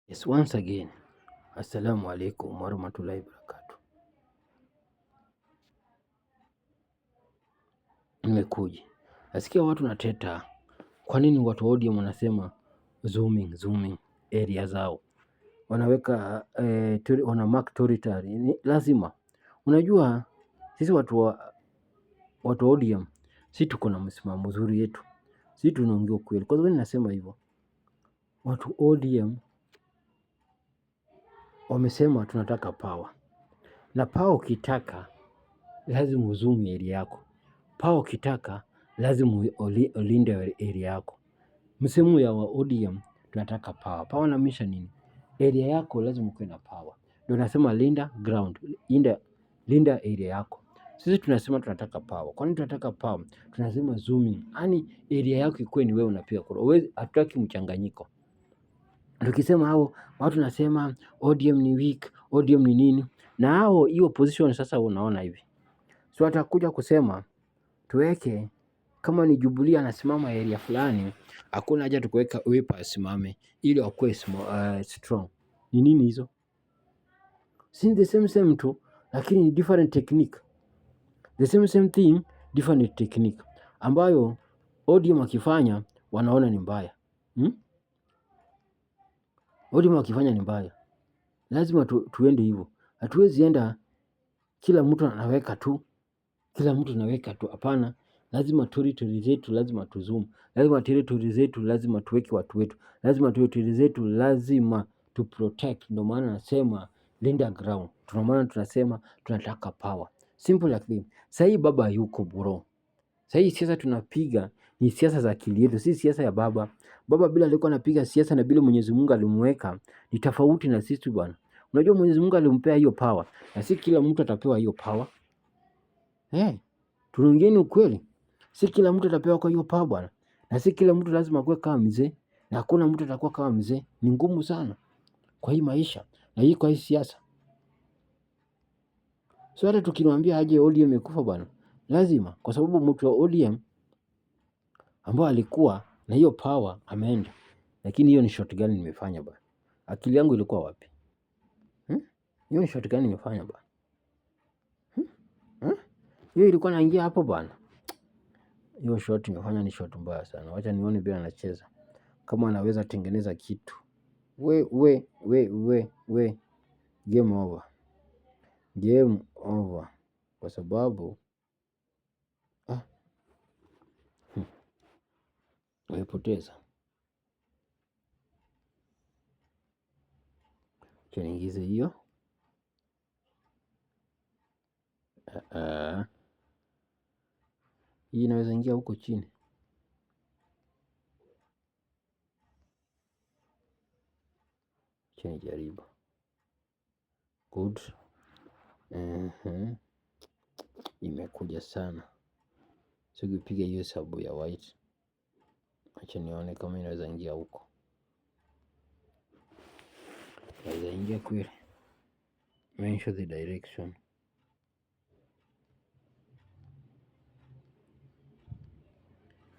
Yes, once again, assalamu alaikum warahmatullahi wabarakatuh. Nimekuja nasikia watu nateta, kwa nini watu wa ODM wanasema zooming area zao, wanaweka wana mark territory. Ni lazima, unajua sisi watu wa ODM, si tuko na msimamo mzuri yetu, si tunaongea ukweli. Kwa sababu ninasema hivyo, watu ODM wamesema tunataka power, na power ukitaka lazima uzoom area yako. Power ukitaka lazima ulinde area yako. Msemo ya wa ODM tunataka power. Power na misha nini? Area yako lazima kuwe na power. Ndio nasema linda ground, linda area yako. Sisi tunasema tunataka power. Kwa nini tunataka power? Tunasema zooming. Yaani area yako ikuwe ni wewe unapiga kura. Hatutaki mchanganyiko. Tukisema hao watu nasema ODM ni weak, ODM ni nini? Na hao hiyo position sasa unaona hivi. So watakuja kusema tuweke kama ni Jubilee anasimama area fulani, hakuna haja tukuweka Wiper asimame ili akuwe strong. Ni nini hizo? Si the same tu, lakini different technique. The same thing, different technique ambayo ODM akifanya wanaona ni mbaya. ODM akifanya ni mbaya, lazima tuende hivyo. Hatuwezi enda kila mtu anaweka tu, hapana. Lazima territory zetu lazima tuzoom, lazima territory zetu lazima tuweke watu wetu, lazima territory zetu lazima tu protect. Ndio maana nasema linda ground, ndio maana tunasema tunataka power, simple like this. Sasa baba yuko bro, sasa siasa tunapiga ni siasa za akili yetu, si siasa ya baba. Baba bila alikuwa anapiga siasa na bila Mwenyezi Mungu alimweka ni tofauti na sisi bwana. Unajua Mwenyezi Mungu alimpea hiyo power, na si kila mtu atapewa hiyo power. Tunaongeeni ukweli, si kila mtu atapewa kwa hiyo power bwana, na si kila mtu lazima akuwe kama mzee, na hakuna mtu atakuwa kama mzee. Ni ngumu sana kwa hii maisha na hii kwa hii siasa. So hata tukimwambia aje ODM imekufa bwana, lazima, kwa sababu mtu wa ODM ambao alikuwa na hiyo power ameenda. Lakini hiyo ni shot gani nimefanya bwana? Akili yangu ilikuwa wapi? Hiyo ni shot gani nimefanya bwana? Hiyo ilikuwa naingia hapo bwana. Hiyo shot nimefanya ni shot mbaya sana. Wacha nione bila anacheza kama anaweza tengeneza kitu. We game over. Game over. Kwa sababu nimepoteza. Acha niingize hiyo. Hii inaweza ingia huko chini. Acha nijaribu. Good. Imekuja sana. Sikipiga hiyo sabu ya white. Acha nione kama inaweza ingia huko. Inaweza ingia kweli. Mention the direction.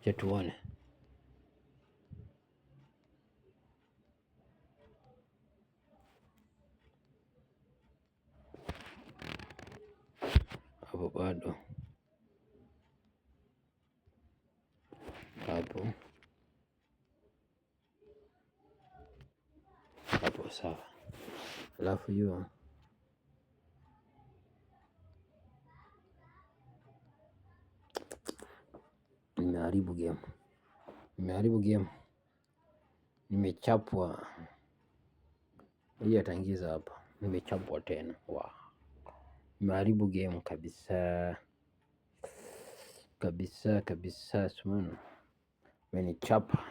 Acha tuone. Hapo bado. Hapo sawa. Alafu hiyo nimeharibu game. Nimechapwa. Hii ataingiza hapa. Nimechapwa tena. Wow. Nimeharibu game kabisa. Kabisa. Simona. Menichapa.